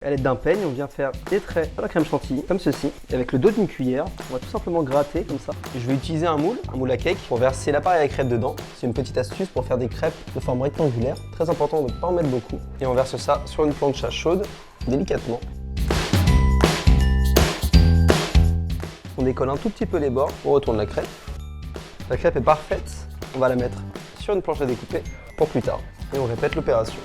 À l'aide d'un peigne, on vient faire des traits sur la crème chantilly, comme ceci. Et avec le dos d'une cuillère, on va tout simplement gratter comme ça. Et je vais utiliser un moule à cake, pour verser l'appareil à crêpes dedans. C'est une petite astuce pour faire des crêpes de forme rectangulaire. Très important de ne pas en mettre beaucoup. Et on verse ça sur une plancha chaude, délicatement. On décolle un tout petit peu les bords, on retourne la crêpe. La crêpe est parfaite, on va la mettre sur une planche à découper pour plus tard. Et on répète l'opération.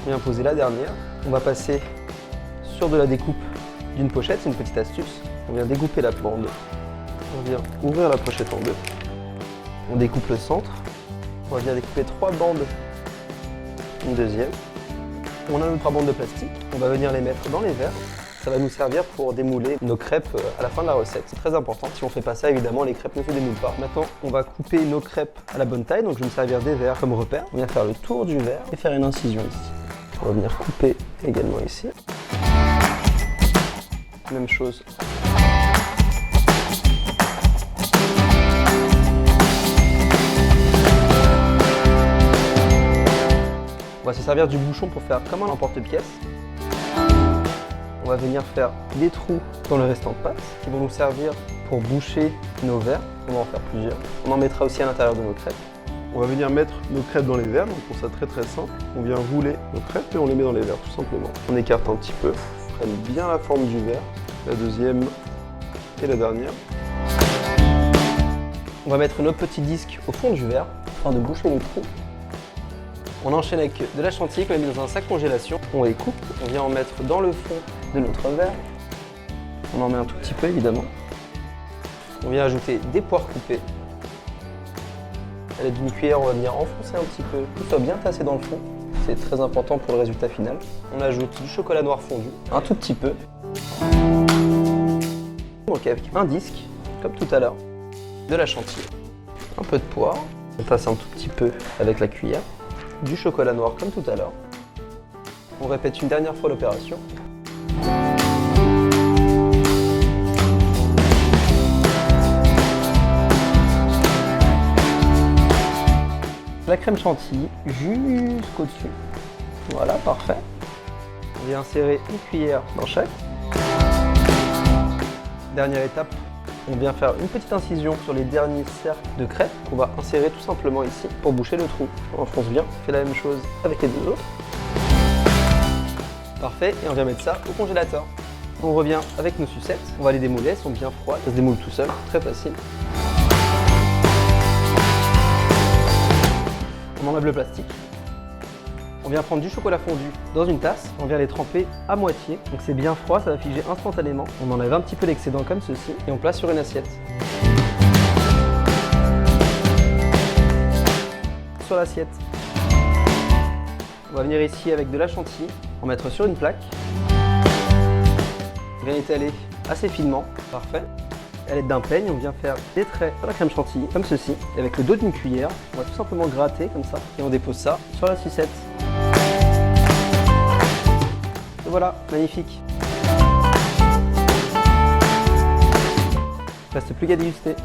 On vient poser la dernière. On va passer sur de la découpe d'une pochette, c'est une petite astuce. On vient découper la bande. On vient ouvrir la pochette en deux. On découpe le centre. On va bien découper 3 bandes. Une deuxième. On a nos 3 bandes de plastique. On va venir les mettre dans les verres. Ça va nous servir pour démouler nos crêpes à la fin de la recette. C'est très important. Si on ne fait pas ça, évidemment, les crêpes ne se démoulent pas. Maintenant, on va couper nos crêpes à la bonne taille. Donc, je vais me servir des verres comme repère. On vient faire le tour du verre et faire une incision ici. On va venir couper également ici. Même chose. On va se servir du bouchon pour faire comme un emporte-pièce. On va venir faire des trous dans le restant de pâte qui vont nous servir pour boucher nos verres. On va en faire plusieurs. On en mettra aussi à l'intérieur de nos crêpes. On va venir mettre nos crêpes dans les verres, donc pour ça très simple. On vient rouler nos crêpes et on les met dans les verres tout simplement. On écarte un petit peu, on prenne bien la forme du verre, la deuxième et la dernière. On va mettre notre petit disque au fond du verre afin de boucher les trous. On enchaîne avec de la chantilly qu'on a mis dans un sac congélation. On les coupe, on vient en mettre dans le fond de notre verre. On en met un tout petit peu évidemment. On vient ajouter des poires coupées. À l'aide d'une cuillère, on va venir enfoncer un petit peu, tout soit bien tassé dans le fond. C'est très important pour le résultat final. On ajoute du chocolat noir fondu, un tout petit peu. Donc avec un disque, comme tout à l'heure, de la chantilly, un peu de poire. On tasse un tout petit peu avec la cuillère, du chocolat noir comme tout à l'heure. On répète une dernière fois l'opération. La crème chantilly jusqu'au dessus. Voilà, parfait. On vient insérer une cuillère dans chaque. Dernière étape, on vient faire une petite incision sur les derniers cercles de crêpes qu'on va insérer tout simplement ici pour boucher le trou. On enfonce bien, on fait la même chose avec les deux autres. Parfait, et on vient mettre ça au congélateur. On revient avec nos sucettes, on va les démouler, elles sont bien froides, ça se démoule tout seul, très facile. On enlève le plastique. On vient prendre du chocolat fondu dans une tasse. On vient les tremper à moitié. Donc c'est bien froid, ça va figer instantanément. On enlève un petit peu l'excédent comme ceci et on place sur une assiette. Sur l'assiette. On va venir ici avec de la chantilly. On va mettre sur une plaque. On vient étaler assez finement. Parfait. À l'aide d'un peigne, on vient faire des traits sur la crème chantilly, comme ceci. Et avec le dos d'une cuillère, on va tout simplement gratter comme ça. Et on dépose ça sur la sucette. Et voilà, magnifique. Reste plus qu'à déguster.